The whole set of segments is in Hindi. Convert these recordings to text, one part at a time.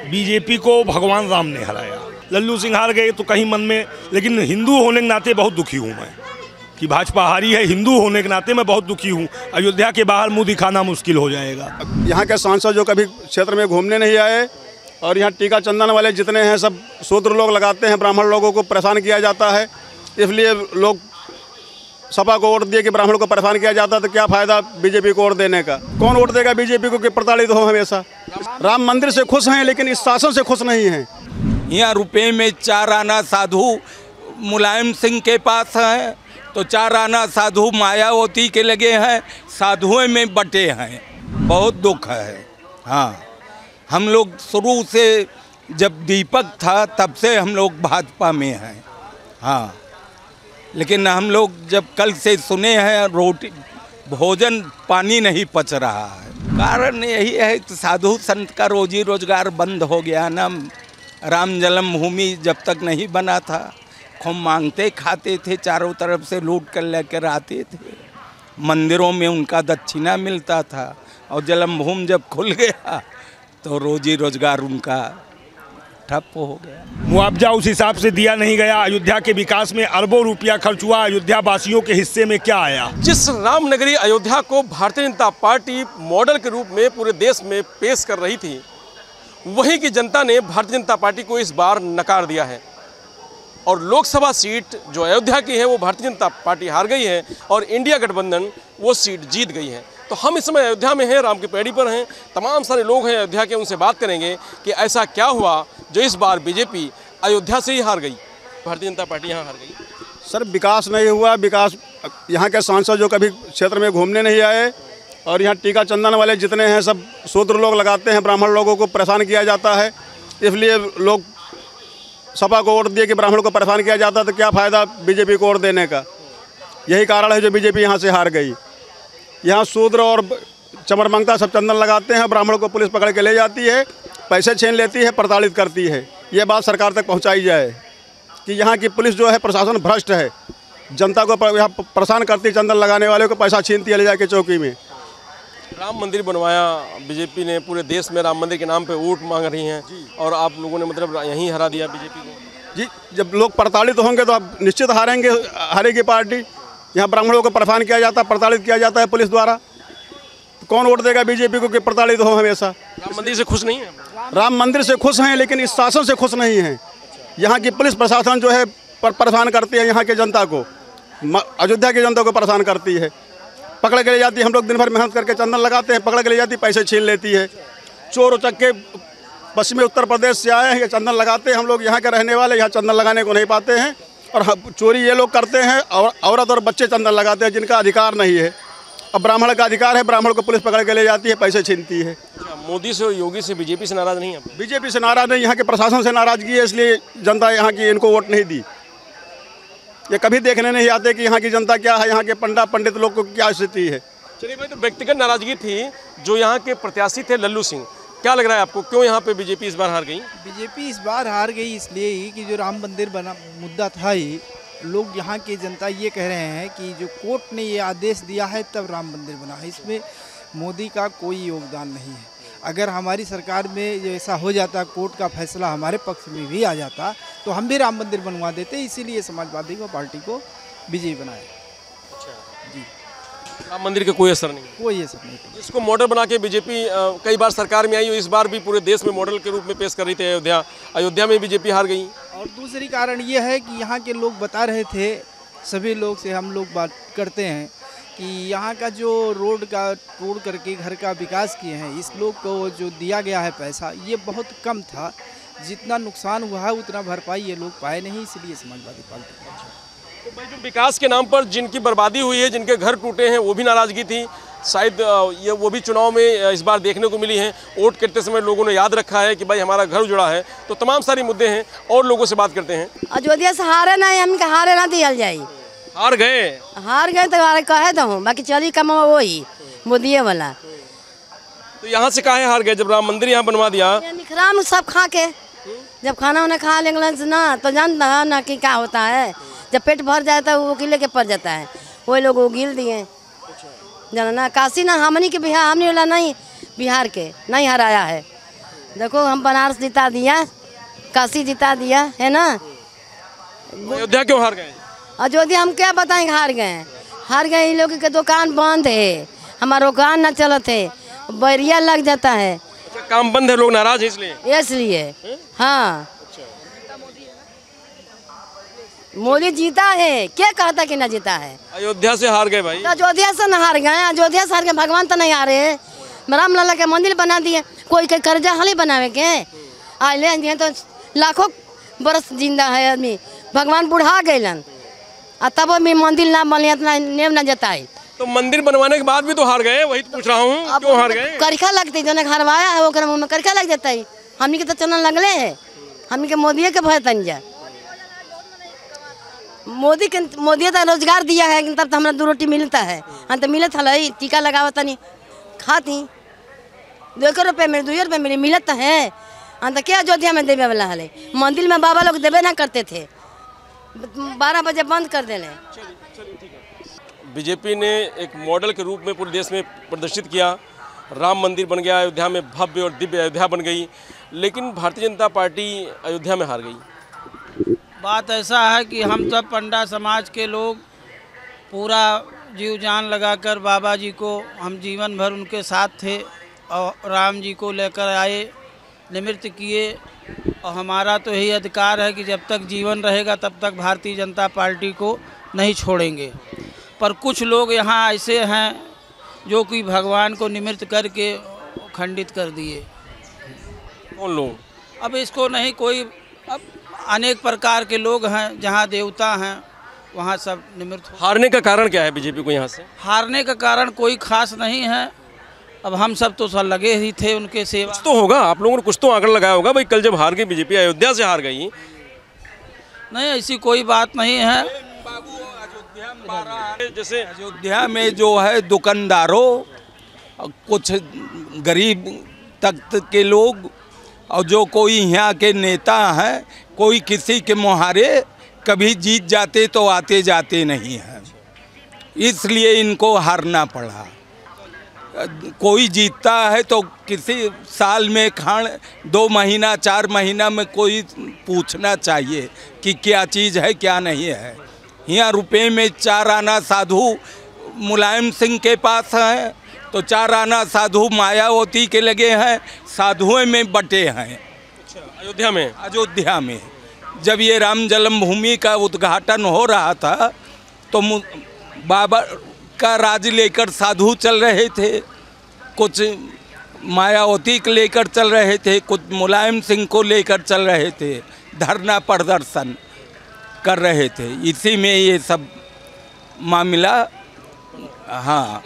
बीजेपी को भगवान राम ने हराया। लल्लू सिंह हार गए तो कहीं मन में, लेकिन हिंदू होने के नाते बहुत दुखी हूँ मैं कि भाजपा हारी है। हिंदू होने के नाते मैं बहुत दुखी हूँ। अयोध्या के बाहर मुंह दिखाना मुश्किल हो जाएगा। यहाँ के सांसद जो कभी क्षेत्र में घूमने नहीं आए और यहाँ टीका चंदन वाले जितने हैं सब शूद्र लोग लगाते हैं, ब्राह्मण लोगों को परेशान किया जाता है। इसलिए लोग सपा को वोट दिए कि ब्राह्मण को परेशान किया जाता है, तो क्या फ़ायदा बीजेपी को वोट देने का। कौन वोट देगा बीजेपी को कि प्रताड़ित हो हमेशा। राम मंदिर से खुश हैं लेकिन इस शासन से खुश नहीं हैं। यहाँ रुपये में 4 आना साधु मुलायम सिंह के पास हैं, तो 4 आना साधु मायावती के लगे हैं, साधुओं में बटे हैं। बहुत दुख है। हाँ, हम लोग शुरू से जब दीपक था तब से हम लोग भाजपा में हैं। हाँ, लेकिन हम लोग जब कल से सुने हैं रोटी भोजन पानी नहीं पच रहा है। कारण यही है कि साधु संत का रोजी रोजगार बंद हो गया ना। राम जन्मभूमि जब तक नहीं बना था खूब मांगते खाते थे, चारों तरफ से लूट कर लेकर आते थे। मंदिरों में उनका दक्षिणा मिलता था और जन्मभूमि जब खुल गया तो रोजी रोजगार उनका ठप हो गया। मुआवजा उस हिसाब से दिया नहीं गया। अयोध्या के विकास में अरबों रुपया खर्च हुआ। अयोध्या वासियों के हिस्से में क्या आया? जिस रामनगरी अयोध्या को भारतीय जनता पार्टी मॉडल के रूप में पूरे देश में पेश कर रही थी, वहीं की जनता ने भारतीय जनता पार्टी को इस बार नकार दिया है और लोकसभा सीट जो अयोध्या की है वो भारतीय जनता पार्टी हार गई है और इंडिया गठबंधन वो सीट जीत गई है। तो हम इस समय अयोध्या में हैं, राम की पैड़ी पर हैं। तमाम सारे लोग हैं अयोध्या के, उनसे बात करेंगे कि ऐसा क्या हुआ जो इस बार बीजेपी अयोध्या से ही हार गई, भारतीय जनता पार्टी यहाँ हार गई। सर, विकास नहीं हुआ। विकास यहाँ के सांसद जो कभी क्षेत्र में घूमने नहीं आए और यहाँ टीका चंदन वाले जितने हैं सब शूद्र लोग लगाते हैं, ब्राह्मण लोगों को परेशान किया जाता है। इसलिए लोग सपा को वोट दिए कि ब्राह्मण को परेशान किया जाता है, तो क्या फ़ायदा बीजेपी को वोट देने का। यही कारण है जो बीजेपी यहाँ से हार गई। यहाँ शूद्र और चमरमंगता सब चंदन लगाते हैं, ब्राह्मण को पुलिस पकड़ के ले जाती है, पैसे छीन लेती है, प्रताड़ित करती है। ये बात सरकार तक पहुँचाई जाए कि यहाँ की पुलिस जो है, प्रशासन भ्रष्ट है। जनता को यहाँ परेशान करती है, चंदन लगाने वाले को पैसा छीनती है ले जाके चौकी में। राम मंदिर बनवाया बीजेपी ने, पूरे देश में राम मंदिर के नाम पे वोट मांग रही हैं और आप लोगों ने मतलब यहीं हरा दिया बीजेपी को। जी, जब लोग प्रताड़ित होंगे तो आप निश्चित हारेंगे, हारेगी पार्टी। यहाँ ब्राह्मणों को परेशान किया जाता है, प्रताड़ित किया जाता है पुलिस द्वारा। तो कौन वोट देगा बीजेपी को कि प्रताड़ित हो हमेशा। राम मंदिर से खुश नहीं है। राम मंदिर से खुश हैं लेकिन इस शासन से खुश नहीं हैं। यहाँ की पुलिस प्रशासन जो है परेशान करती है यहाँ के जनता को, अयोध्या की जनता को परेशान करती है। पकड़ के ले जाती है। हम लोग दिन भर मेहनत करके चंदन लगाते हैं, पकड़ के ले जाती, पैसे छीन लेती है। चोर उचक्के पश्चिमी उत्तर प्रदेश से आए हैं, ये चंदन लगाते हैं। हम लोग यहाँ के रहने वाले यहाँ चंदन लगाने को नहीं पाते हैं और चोरी ये लोग करते हैं और औरत और बच्चे चंदन लगाते हैं जिनका अधिकार नहीं है। अब ब्राह्मण का अधिकार है, ब्राह्मण को पुलिस पकड़ के ले जाती है, पैसे छीनती है। मोदी से और योगी से बीजेपी से नाराज नहीं है? बीजेपी से नाराज नहीं, यहाँ के प्रशासन से नाराजगी है, इसलिए जनता यहाँ की इनको वोट नहीं दी। ये कभी देखने नहीं आते कि यहाँ की जनता क्या है, यहाँ के पंडित लोग को क्या स्थिति है। चलिए भाई, तो व्यक्तिगत नाराजगी थी जो यहाँ के प्रत्याशी थे लल्लू सिंह, क्या लग रहा है आपको, क्यों यहाँ पे बीजेपी इस बार हार गई? बीजेपी इस बार हार गई इसलिए ही कि जो राम मंदिर बना मुद्दा था ही, लोग यहाँ की जनता ये कह रहे हैं कि जो कोर्ट ने ये आदेश दिया है तब राम मंदिर बना है, इसमें मोदी का कोई योगदान नहीं है। अगर हमारी सरकार में ऐसा हो जाता, कोर्ट का फैसला हमारे पक्ष में भी आ जाता तो हम भी राम मंदिर बनवा देते। इसीलिए समाजवादी को पार्टी को विजयी बनाया। अच्छा जी, राम मंदिर का कोई असर नहीं? कोई असर नहीं। इसको मॉडल बना के बीजेपी कई बार सरकार में आई और इस बार भी पूरे देश में मॉडल के रूप में पेश कर रही थी अयोध्या में बीजेपी हार गई। और दूसरी कारण ये है कि यहाँ के लोग बता रहे थे, सभी लोग से हम लोग बात करते हैं कि यहाँ का जो रोड तोड़ करके घर का विकास किए हैं, इस लोग को जो दिया गया है पैसा ये बहुत कम था। जितना नुकसान हुआ है उतना भरपाई ये लोग पाए नहीं, इसलिए समाजवादी पार्टी। तो भाई, जो विकास के नाम पर जिनकी बर्बादी हुई है, जिनके घर टूटे हैं, वो भी नाराजगी थी शायद। ये वो भी चुनाव में इस बार देखने को मिली है। वोट करते समय लोगों ने याद रखा है कि भाई हमारा घर उजड़ा है। तो तमाम सारे मुद्दे हैं और लोगों से बात करते हैं। अयोध्या से हारे नहीं, हम हारे ना दिया जाए। हार गए तो कहे तो हूँ, बाकी चली कमा वही मोदी वाला। तो यहाँ से काहे हार गए जब राम मंदिर यहाँ बनवा दिया? निखराम सब खा के, जब खाना उन्हें खा लेंगे ना तो जानता है ना कि क्या होता है। जब पेट भर जाता है वो किले के पड़ जाता है, वही लोग वो गिल दिए जाना ना। काशी ना हमनी के बिहार, हमने वाला नहीं बिहार के नहीं हराया है। देखो हम बनारस जिता दिया, काशी जिता दिया है ना। अयोध्या क्यों हार गए? अयोध्या हम क्या बताएं, हार गए। इन लोग के दुकान बंद है, हमारा दुकान ना चलत है, बैरिया लग जाता है। अच्छा, काम बंद है, लोग नाराज हैं इसलिए हाँ। मोदी जीता है, क्या कहता कि ना जीता है? अयोध्या से हार गए भाई। तो अयोध्या से न हार गए, अयोध्या से हार गए, भगवान तो नहीं आ रहे। राम लला के मंदिर बना दिए, कोई के कर्जा हाली बनावे के आए दिए तो लाखों बरस जिंदा है आदमी। भगवान बुढ़ा गए तब भी मंदिर ना बने, इतना नेम न जताई। तो मंदिर बनवाने के बाद भी तो हार गए, वही तो पूछ रहा हूँ, क्यों हार गए? करखा लगती जो हरवाया है वो मुँह में करखा लग जाता है। हमनी के तो चलन लगले है, हमनी के मोदी के भय तन जा। मोदी तो रोजगार दिया है, तब तो हमारा 2 रोटी मिलता है। हम तो मिलत हल, टीका लगावत नहीं खाती 2 रुपये में 2 रुपये मिली मिलत है। हम तो क्या अयोध्या में देवे वाला हले, मंदिर में बाबा लोग देवे ना करते थे, 12 बजे बंद कर देने। बीजेपी ने एक मॉडल के रूप में पूरे देश में प्रदर्शित किया, राम मंदिर बन गया, अयोध्या में भव्य और दिव्य अयोध्या बन गई, लेकिन भारतीय जनता पार्टी अयोध्या में हार गई। बात ऐसा है कि हम सब पंडा समाज के लोग पूरा जीव जान लगाकर बाबा जी को हम जीवन भर उनके साथ थे और राम जी को लेकर आए, निमित्त किए। और हमारा तो यही अधिकार है कि जब तक जीवन रहेगा तब तक भारतीय जनता पार्टी को नहीं छोड़ेंगे। पर कुछ लोग यहाँ ऐसे हैं जो कि भगवान को निमित्त करके खंडित कर दिए। कौन लोग? अब इसको नहीं कोई, अब अनेक प्रकार के लोग हैं, जहाँ देवता हैं वहाँ सब निमित्त। हारने का कारण क्या है बीजेपी को यहाँ से? हारने का कारण कोई खास नहीं है, अब हम सब तो सब लगे ही थे उनके सेवा। कुछ तो होगा, आप लोगों ने कुछ तो आंकड़ा लगाया होगा भाई, कल जब हार गई बीजेपी, अयोध्या से हार गई। नहीं, ऐसी कोई बात नहीं है। जैसे अयोध्या में जो है दुकानदारों, कुछ गरीब तबके के लोग और जो कोई यहाँ के नेता हैं, कोई किसी के मुहारे कभी जीत जाते तो आते जाते नहीं हैं, इसलिए इनको हारना पड़ा। कोई जीतता है तो किसी साल में 2 महीना 4 महीना में कोई पूछना चाहिए कि क्या चीज़ है क्या नहीं है। यहाँ रुपए में 4 आना साधु मुलायम सिंह के पास हैं, तो 4 आना साधु मायावती के लगे हैं, साधुओं में बटे हैं। अयोध्या में जब ये राम जन्मभूमि का उद्घाटन हो रहा था तो बाबा का राज लेकर साधु चल रहे थे, कुछ मायावती को लेकर चल रहे थे, कुछ मुलायम सिंह को लेकर चल रहे थे, धरना प्रदर्शन कर रहे थे। इसी में ये सब मामला। हाँ,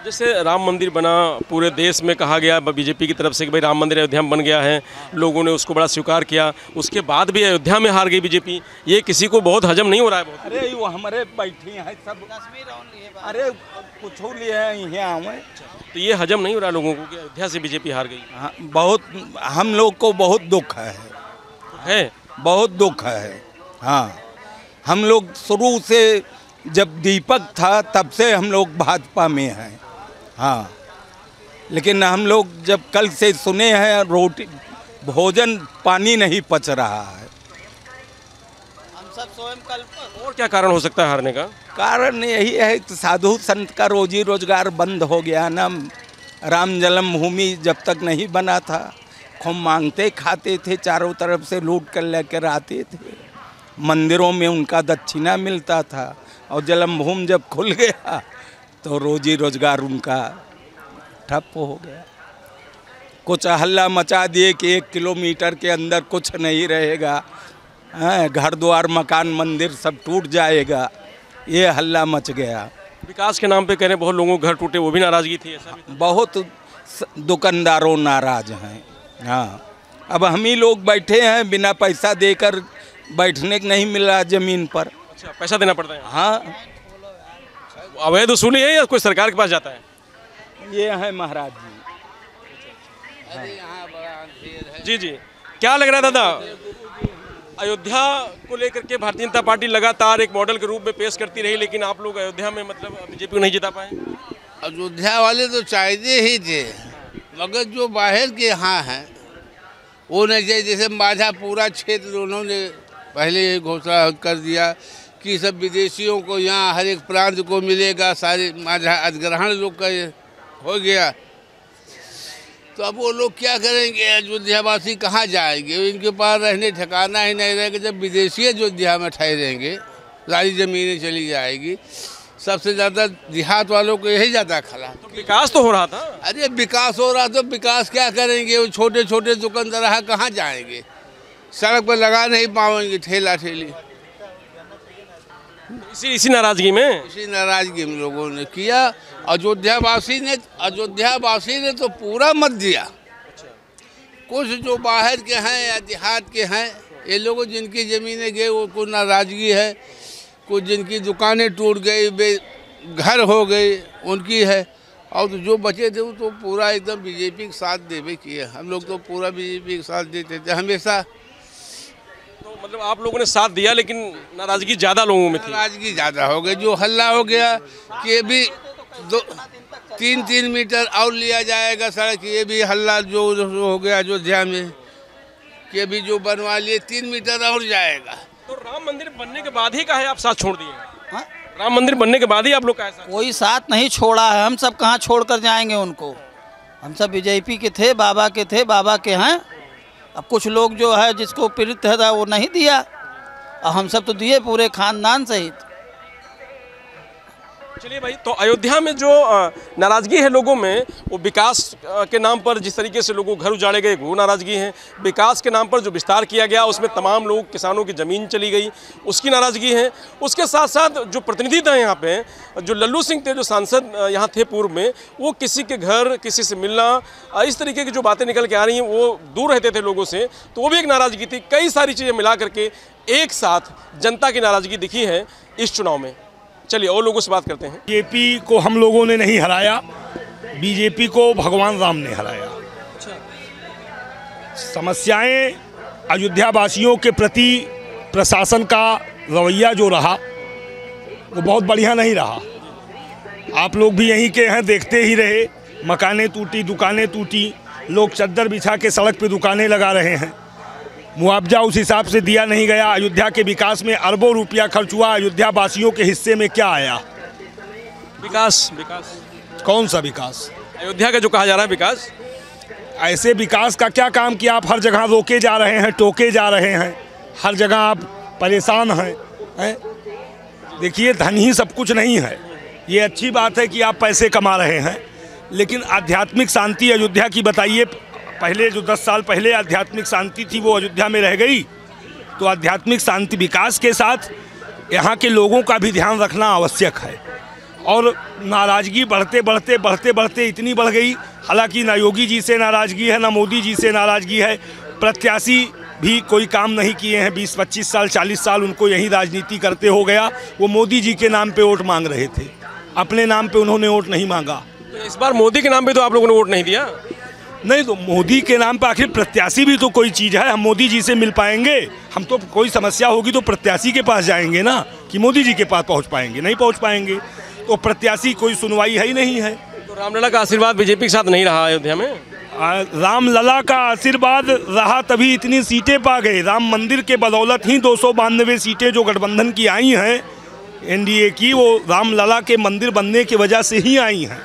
जैसे राम मंदिर बना, पूरे देश में कहा गया बीजेपी की तरफ से कि भाई राम मंदिर अयोध्या में बन गया है, लोगों ने उसको बड़ा स्वीकार किया, उसके बाद भी अयोध्या में हार गई बीजेपी, ये किसी को बहुत हजम नहीं हो रहा है बहुत। अरे वो हमारे बैठे हैं सब, अरे कुछ लिए यहाँ हुए, तो ये हजम नहीं हो रहा लोगों को कि अयोध्या से बीजेपी हार गई। हाँ, बहुत, हम लोग को बहुत दुख है, बहुत दुख है। हाँ, हम लोग शुरू से जब दीपक था तब से हम लोग भाजपा में हैं। हाँ, लेकिन हम लोग जब कल से सुने हैं रोटी भोजन पानी नहीं पच रहा है। हम सब स्वयं कल। और क्या कारण हो सकता है हारने का? कारण यही है कि साधु संत का रोजी रोजगार बंद हो गया ना। राम जन्मभूमि जब तक नहीं बना था, खूब मांगते खाते थे, चारों तरफ से लूट कर लेकर आते थे, मंदिरों में उनका दक्षिणा मिलता था, और जन्मभूमि जब खुल गया तो रोजी रोजगार उनका ठप हो गया। कुछ हल्ला मचा दिए कि 1 किलोमीटर के अंदर कुछ नहीं रहेगा, घर द्वार मकान मंदिर सब टूट जाएगा, ये हल्ला मच गया। विकास के नाम पे कह रहे बहुत लोगों के घर टूटे, वो भी नाराजगी थी ऐसा भी? बहुत दुकानदारों नाराज हैं। हाँ, अब हम ही लोग बैठे हैं, बिना पैसा देकर बैठने को नहीं मिल रहा ज़मीन पर। अच्छा, पैसा देना पड़ता है? हाँ। अवैध वसूली है या कोई सरकार के पास जाता है? ये है महाराज जी। जी, क्या लग रहा है दादा, अयोध्या को लेकर के भारतीय जनता पार्टी लगातार एक मॉडल के रूप में पेश करती रही, लेकिन आप लोग अयोध्या में मतलब बीजेपी को नहीं जिता पाए? अयोध्या वाले तो चाहते ही थे, मगर जो बाहर के यहाँ हैं वो नहीं चाहिए। जैसे माझा पूरा क्षेत्र उन्होंने पहले ही घोषणा कर दिया कि सब विदेशियों को यहाँ हर एक प्रांत को मिलेगा, सारे माझा अधिग्रहण लोग का हो गया। तो अब वो लोग क्या करेंगे? अयोध्यावासी कहाँ जाएंगे? इनके पास रहने ठिकाना ही नहीं रहेगा। जब विदेशी अयोध्या में ठहरेंगे, सारी ज़मीनें चली जाएगी। सबसे ज़्यादा देहात वालों को यही ज़्यादा खला। तो विकास तो हो रहा था। अरे विकास हो रहा तो विकास क्या करेंगे? वो छोटे छोटे दुकानदार कहाँ जाएंगे? सड़क पर लगा नहीं पाएंगे ठेला ठेली। इसी नाराजगी में लोगों ने किया। अयोध्यावासी ने तो पूरा मत दिया। कुछ जो बाहर के हैं या देहात के हैं, ये लोग जिनकी ज़मीनें गए वो को नाराज़गी है। कुछ जिनकी दुकानें टूट गई, घर हो गई, उनकी है। और जो बचे थे वो तो पूरा एकदम बीजेपी के साथ देवे किए। हम लोग तो पूरा बीजेपी के साथ देते थे हमेशा। तो मतलब आप लोगों ने साथ दिया, लेकिन नाराजगी ज़्यादा लोगों में थी। नाराजगी ज़्यादा हो गई। जो हल्ला हो गया कि ये भी 3-3 मीटर और लिया जाएगा सड़क, ये भी हल्ला जो हो गया अयोध्या में कि अभी जो बनवा लिए 3 मीटर और जाएगा। तो राम मंदिर बनने के बाद ही काहे आप साथ छोड़ दिए? राम मंदिर बनने के बाद ही आप लोग काहे साथ? कोई साथ नहीं छोड़ा है। हम सब कहाँ छोड़ कर जाएंगे उनको? हम सब बीजेपी के थे, बाबा के थे, बाबा के हैं। अब कुछ लोग जो है जिसको पीड़ित है वो नहीं दिया, और हम सब तो दिए पूरे खानदान सहित। चलिए भाई, तो अयोध्या में जो नाराज़गी है लोगों में, वो विकास के नाम पर जिस तरीके से लोगों घर उजाड़े गए वो नाराज़गी है। विकास के नाम पर जो विस्तार किया गया उसमें तमाम लोग, किसानों की ज़मीन चली गई, उसकी नाराज़गी है। उसके साथ साथ जो प्रतिनिधि थे यहाँ पे, जो लल्लू सिंह थे, जो सांसद यहाँ थे पूर्व में, वो किसी के घर किसी से मिलना, इस तरीके की जो बातें निकल के आ रही हैं, वो दूर रहते थे लोगों से, तो वो भी एक नाराज़गी थी। कई सारी चीज़ें मिला करके एक साथ जनता की नाराज़गी दिखी है इस चुनाव में। चलिए और लोगों से बात करते हैं। बीजेपी को हम लोगों ने नहीं हराया, बीजेपी को भगवान राम ने हराया। समस्याएं अयोध्या वासियों के प्रति प्रशासन का रवैया जो रहा वो बहुत बढ़िया नहीं रहा। आप लोग भी यहीं के हैं, देखते ही रहे। मकानें टूटी, दुकानें टूटी, लोग चद्दर बिछा के सड़क पे दुकानें लगा रहे हैं। मुआवजा उस हिसाब से दिया नहीं गया। अयोध्या के विकास में अरबों रुपया खर्च हुआ, अयोध्या वासियों के हिस्से में क्या आया? विकास कौन सा विकास? अयोध्या का जो कहा जा रहा है विकास, ऐसे विकास का क्या काम किया? आप हर जगह रोके जा रहे हैं, टोके जा रहे हैं, हर जगह आप परेशान हैं। देखिए, धन ही सब कुछ नहीं है। ये अच्छी बात है कि आप पैसे कमा रहे हैं, लेकिन आध्यात्मिक शांति अयोध्या की बताइए। पहले जो 10 साल पहले आध्यात्मिक शांति थी वो अयोध्या में रह गई। तो आध्यात्मिक शांति विकास के साथ यहाँ के लोगों का भी ध्यान रखना आवश्यक है। और नाराज़गी बढ़ते इतनी बढ़ गई। हालांकि ना योगी जी से नाराज़गी है, ना मोदी जी से नाराज़गी है। प्रत्याशी भी कोई काम नहीं किए हैं। 20-25 साल 40 साल उनको यही राजनीति करते हो गया। वो मोदी जी के नाम पे वोट मांग रहे थे, अपने नाम पे उन्होंने वोट नहीं मांगा। तो इस बार मोदी के नाम पे तो आप लोगों ने वोट नहीं दिया? नहीं, तो मोदी के नाम पर आखिर प्रत्याशी भी तो कोई चीज़ है। हम मोदी जी से मिल पाएंगे? हम तो कोई समस्या होगी तो प्रत्याशी के पास जाएंगे ना, कि मोदी जी के पास पहुंच पाएंगे? नहीं पहुंच पाएंगे। तो प्रत्याशी कोई सुनवाई है ही नहीं है। तो रामलला का आशीर्वाद बीजेपी के साथ नहीं रहा अयोध्या में? रामलला का आशीर्वाद रहा तभी इतनी सीटें पा गए। राम मंदिर के बदौलत ही 292 सीटें जो गठबंधन की आई हैं एनडीए की, वो रामलला के मंदिर बनने की वजह से ही आई हैं।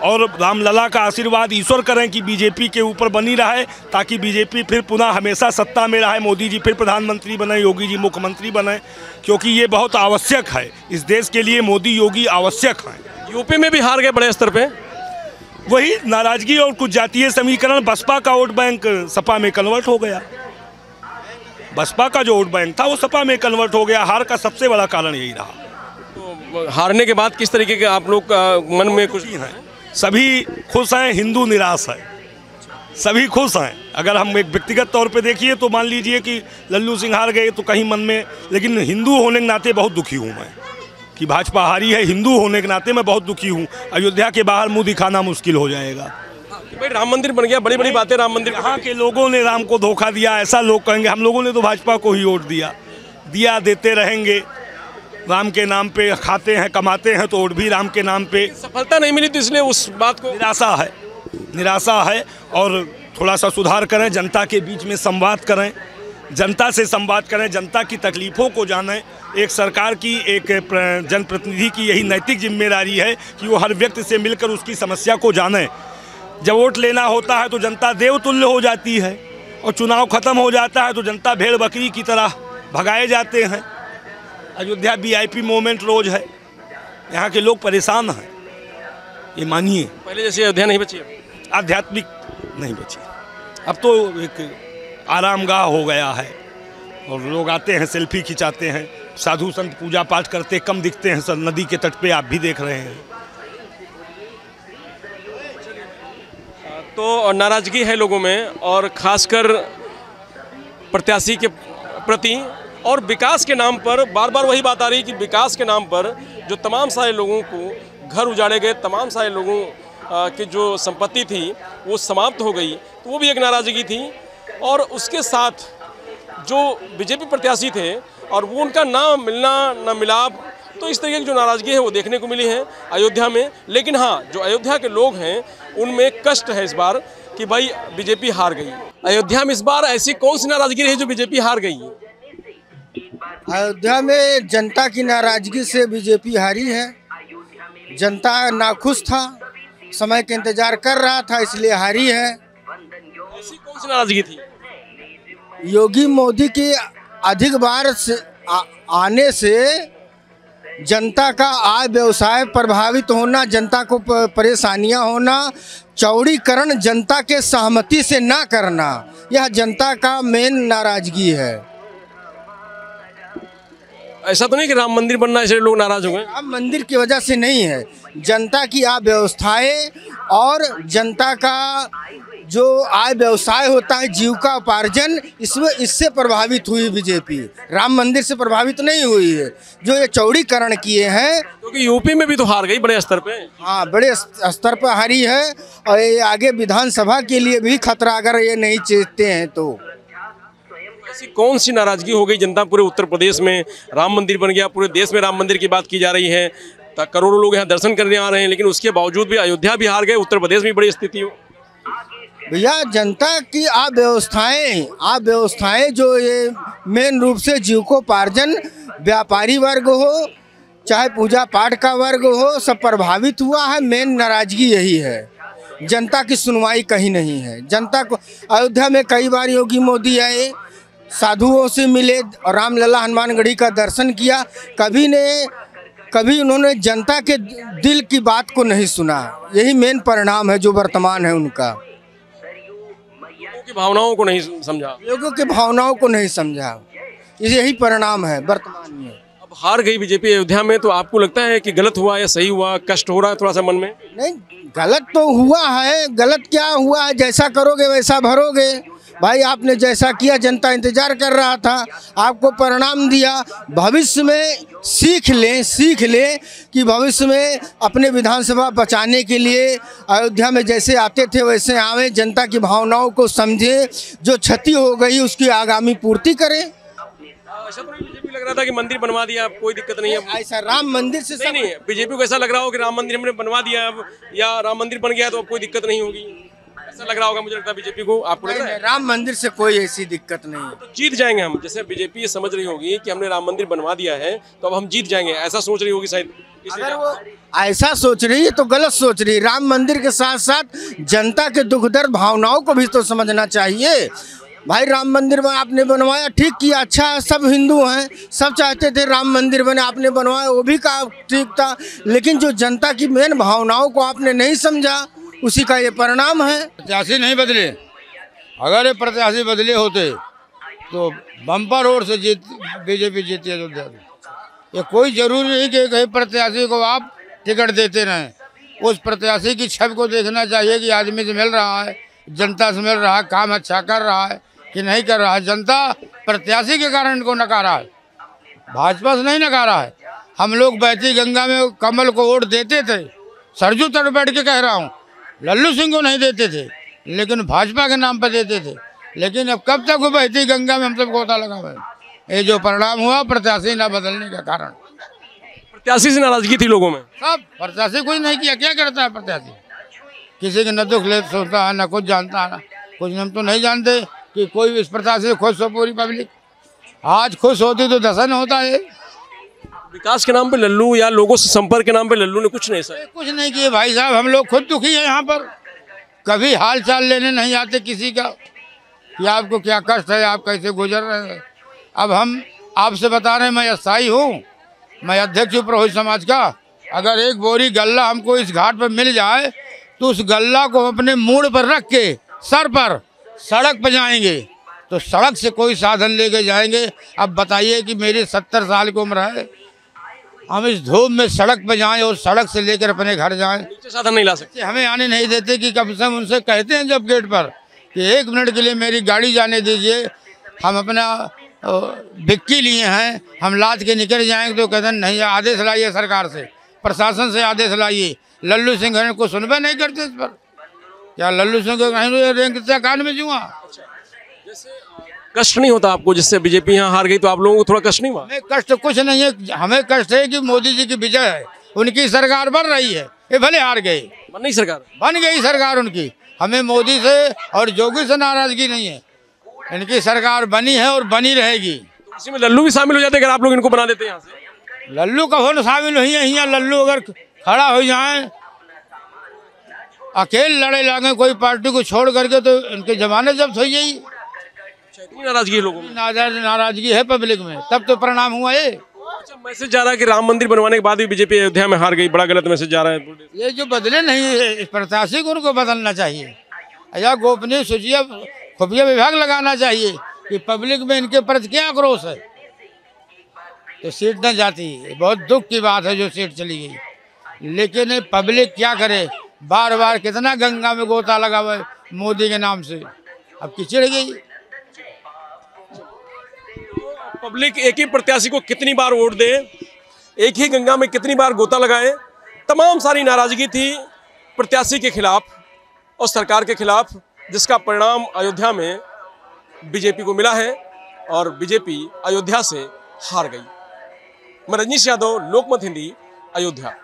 और रामलला का आशीर्वाद ईश्वर करें कि बीजेपी के ऊपर बनी रहे, ताकि बीजेपी फिर पुनः हमेशा सत्ता में रहे। मोदी जी फिर प्रधानमंत्री बने, योगी जी मुख्यमंत्री बने, क्योंकि ये बहुत आवश्यक है इस देश के लिए। मोदी योगी आवश्यक हैं। यूपी में भी हार गए बड़े स्तर पे। वही नाराजगी और कुछ जातीय समीकरण। बसपा का वोट बैंक सपा में कन्वर्ट हो गया। बसपा का जो वोट बैंक था वो सपा में कन्वर्ट हो गया। हार का सबसे बड़ा कारण यही रहा। तो हारने के बाद किस तरीके के आप लोग का मन में कुछ हैं? सभी खुश हैं, हिंदू निराश है, सभी खुश हैं। अगर हम एक व्यक्तिगत तौर पे देखिए तो मान लीजिए कि लल्लू सिंह हार गए तो कहीं मन में, लेकिन हिंदू होने के नाते बहुत दुखी हूँ मैं कि भाजपा हारी है। हिंदू होने के नाते मैं बहुत दुखी हूँ। अयोध्या के बाहर मुंह दिखाना मुश्किल हो जाएगा। भाई राम मंदिर बन गया, बड़ी बड़ी बातें राम मंदिर। यहाँ के लोगों ने राम को धोखा दिया, ऐसा लोग कहेंगे। हम लोगों ने तो भाजपा को ही वोट दिया, देते रहेंगे। राम के नाम पे खाते हैं, कमाते हैं, तो वोट भी राम के नाम पे। सफलता नहीं मिली तो इसलिए उस बात को निराशा है। और थोड़ा सा सुधार करें, जनता के बीच में संवाद करें, जनता से संवाद करें, जनता की तकलीफ़ों को जानें। एक सरकार की, एक जनप्रतिनिधि की यही नैतिक जिम्मेदारी है कि वो हर व्यक्ति से मिलकर उसकी समस्या को जाने। जब वोट लेना होता है तो जनता देवतुल्य हो जाती है और चुनाव ख़त्म हो जाता है तो जनता भेड़ बकरी की तरह भगाए जाते हैं। अयोध्या VIP मोमेंट रोज है, यहाँ के लोग परेशान हैं, ये मानिए। पहले जैसे अयोध्या नहीं बची, आध्यात्मिक नहीं बची, अब तो एक आरामगाह हो गया है और लोग आते हैं, सेल्फी खिंचाते हैं, साधु संत पूजा पाठ करते कम दिखते हैं। सर नदी के तट पे आप भी देख रहे हैं। तो नाराजगी है लोगों में, और खासकर प्रत्याशी के प्रति, और विकास के नाम पर बार बार वही बात आ रही है कि विकास के नाम पर जो तमाम सारे लोगों को घर उजाड़े गए, तमाम सारे लोगों की जो संपत्ति थी वो समाप्त हो गई, तो वो भी एक नाराज़गी थी। और उसके साथ जो बीजेपी प्रत्याशी थे और वो उनका ना मिलना ना मिलाप, तो इस तरीके की जो नाराज़गी है वो देखने को मिली है अयोध्या में। लेकिन हाँ, जो अयोध्या के लोग हैं उनमें कष्ट है इस बार कि भाई बीजेपी हार गई। अयोध्या में इस बार ऐसी कौन सी नाराज़गी रही जो बीजेपी हार गई? अयोध्या में जनता की नाराज़गी से बीजेपी हारी है। जनता नाखुश था, समय का इंतजार कर रहा था, इसलिए हारी है। ऐसी कौन सी नाराज़गी थी? योगी मोदी के अधिक बार से आने से जनता का आय व्यवसाय प्रभावित होना, जनता को परेशानियां होना, चौड़ीकरण जनता के सहमति से ना करना, यह जनता का मेन नाराज़गी है। ऐसा तो नहीं कि राम मंदिर बनना इसलिए लोग नाराज हो गए? राम मंदिर की वजह से नहीं है, जनता की आय व्यवस्थाएं और जनता का जो आय व्यवसाय होता है, जीविका उपार्जन, इससे प्रभावित हुई बीजेपी। राम मंदिर से प्रभावित नहीं हुई है। जो ये चौड़ीकरण किए हैं, क्योंकि यूपी में भी तो हार गई बड़े स्तर पे। हाँ, बड़े स्तर पर हारी है और ये आगे विधानसभा के लिए भी खतरा अगर ये नहीं जीतते हैं तो। ऐसी कौन सी नाराजगी हो गई जनता? पूरे उत्तर प्रदेश में राम मंदिर बन गया, पूरे देश में राम मंदिर की बात की जा रही है, करोड़ों लोग यहाँ दर्शन करने आ रहे हैं, लेकिन उसके बावजूद भी अयोध्या भी हार गए, उत्तर प्रदेश में बड़ी स्थिति हो। भैया, जनता की व्यवस्थाएं जो ये मेन रूप से जीविकोपार्जन, व्यापारी वर्ग हो चाहे पूजा पाठ का वर्ग हो, सब प्रभावित हुआ है। मेन नाराजगी यही है, जनता की सुनवाई कहीं नहीं है। जनता को अयोध्या में कई बार योगी मोदी आए, साधुओं से मिले और रामलला हनुमानगढ़ी का दर्शन किया, कभी उन्होंने जनता के दिल की बात को नहीं सुना। यही मेन परिणाम है जो वर्तमान है उनका। लोगों की भावनाओं को नहीं समझा, लोगों की भावनाओं को नहीं समझा, यही परिणाम है वर्तमान में। अब हार गई बीजेपी अयोध्या में, तो आपको लगता है कि गलत हुआ या सही हुआ? कष्ट हो रहा है थोड़ा सा मन में? नहीं, गलत तो हुआ है। गलत क्या हुआ है? जैसा करोगे वैसा भरोगे। भाई, आपने जैसा किया, जनता इंतजार कर रहा था, आपको परिणाम दिया। भविष्य में सीख लें कि भविष्य में अपने विधानसभा बचाने के लिए अयोध्या में जैसे आते थे वैसे आवे, जनता की भावनाओं को समझे, जो क्षति हो गई उसकी आगामी पूर्ति करें। ऐसा तो नहीं बीजेपी लग रहा था कि मंदिर बनवा दिया, अब कोई दिक्कत नहीं है? ऐसा राम मंदिर से नहीं, बीजेपी को ऐसा लग रहा हो कि राम मंदिर हमने बनवा दिया अब, या राम मंदिर बन गया तो अब कोई दिक्कत नहीं होगी, ऐसा लग रहा होगा मुझे लगता है बीजेपी को। आपको लग रहा है? राम मंदिर से कोई ऐसी दिक्कत नहीं है। तो जीत जाएंगे हम, जैसे बीजेपी ये समझ रही होगी कि हमने राम मंदिर बनवा दिया है तो अब हम जीत जाएंगे, ऐसा सोच रही होगी शायद। अगर वो ऐसा सोच रही है तो गलत सोच रही है। राम मंदिर के साथ साथ जनता के दुख दर्द भावनाओं को भी तो समझना चाहिए। भाई, राम मंदिर में आपने बनवाया, ठीक किया, अच्छा है, सब हिंदू हैं, सब चाहते थे राम मंदिर बने, आपने बनवाया, वो भी का ठीक था। लेकिन जो जनता की मेन भावनाओं को आपने नहीं समझा, उसी का ये परिणाम है। प्रत्याशी नहीं बदले, अगर ये प्रत्याशी बदले होते तो बम्पर वोट से बीजेपी जीती अयोध्या। ये कोई जरूरी नहीं कि कहीं प्रत्याशी को आप टिकट देते रहें। उस प्रत्याशी की छवि को देखना चाहिए कि आदमी से मिल रहा है, जनता से मिल रहा है, काम अच्छा कर रहा है कि नहीं कर रहा है। जनता प्रत्याशी के कारण इनको नकारा है, भाजपा से नहीं नकारा है। हम लोग बहती गंगा में कमल को वोट देते थे, सरजू तट बैठ के कह रहा हूँ, लल्लू सिंह को नहीं देते थे, लेकिन भाजपा के नाम पर देते थे। लेकिन अब कब तक वो बहती गंगा में हम सब गोता लगा हुआ है। ये जो परिणाम हुआ प्रत्याशी न बदलने का कारण। प्रत्याशी से नाराजगी थी लोगों में, सब प्रत्याशी कुछ नहीं किया। क्या करता है प्रत्याशी? किसी के न दुख ले सोचता है, न कुछ जानता है, कुछ हम तो नहीं जानते कि कोई इस प्रकार से खुश हो पूरी पब्लिक। आज खुश होती तो दसन होता है। विकास के नाम पे लल्लू या लोगों से संपर्क के नाम पे लल्लू ने कुछ नहीं सर, कुछ नहीं किए भाई साहब। हम लोग खुद दुखी हैं यहाँ पर, कभी हाल चाल लेने नहीं आते किसी का कि आपको क्या कष्ट है, आप कैसे गुजर रहे हैं। अब हम आपसे बता रहे हैं, मैं अस्थाई हूँ, मैं अध्यक्ष हूँ पुरोहित समाज का। अगर एक बोरी गल्ला हमको इस घाट पर मिल जाए तो उस गल्ला को अपने मूड पर रख के सर पर सड़क पर जाएंगे, तो सड़क से कोई साधन लेके जाएंगे। अब बताइए कि मेरी 70 साल की उम्र है, हम इस धूप में सड़क पर जाएं और सड़क से लेकर अपने घर जाएं, नीचे साधन नहीं ला सकते। हमें आने नहीं देते कि कम से कम उनसे कहते हैं जब गेट पर कि 1 मिनट के लिए मेरी गाड़ी जाने दीजिए, हम अपना बिक्की लिए हैं, हम लाद के निकल जाएंगे, तो कहते हैं नहीं, आदेश लाइए सरकार से, प्रशासन से आदेश लाइए। लल्लू सिंह को सुनबे नहीं करते इस पर। क्या लल्लू सिंह को कहीं कान में जुआ? कष्ट नहीं होता आपको जिससे बीजेपी यहाँ हार गई, तो आप लोगों को थोड़ा कष्ट नहीं हुआ? हमें कष्ट कुछ नहीं है, हमें कष्ट है कि मोदी जी की विजय है, उनकी सरकार बन रही है। ये भले हार गए, बन नहीं सरकार, बन गई सरकार उनकी। हमें मोदी से और जोगी से नाराजगी नहीं है, इनकी सरकार बनी है और बनी रहेगी। तो इसी में लल्लू भी शामिल हो जाते अगर आप लोग इनको बना देते यहाँ से? लल्लू कौन शामिल हुई है यहाँ? लल्लू अगर खड़ा हो जाए, अकेले लड़े लागे कोई पार्टी को छोड़ करके, तो इनके जमाने जब्त हो जाएगी। इतनी नाराजगी है लोगों में? नाराजगी है पब्लिक में, तब तो परिणाम हुआ है। अच्छा, मैसेज जा रहा है कि राम मंदिर बनवाने के बाद भी बीजेपी अयोध्या में हार गई, बड़ा गलत मैसेज जा रहा है। ये जो बदले नहीं है, इस प्रत्याशी को उनको बदलना चाहिए, या गोपनीय सूचिया खुफिया विभाग लगाना चाहिए कि पब्लिक में इनके प्रति क्या आक्रोश है, तो सीट न जाती। बहुत दुख की बात है जो सीट चली गई। लेकिन पब्लिक क्या करे, बार बार कितना गंगा में गोता लगा हुआ है मोदी के नाम से, अब किचड़ गई। पब्लिक एक ही प्रत्याशी को कितनी बार वोट दे, एक ही गंगा में कितनी बार गोता लगाए, तमाम सारी नाराजगी थी प्रत्याशी के खिलाफ और सरकार के खिलाफ, जिसका परिणाम अयोध्या में बीजेपी को मिला है और बीजेपी अयोध्या से हार गई। मैं रजनीश यादव, लोकमत हिंदी, अयोध्या।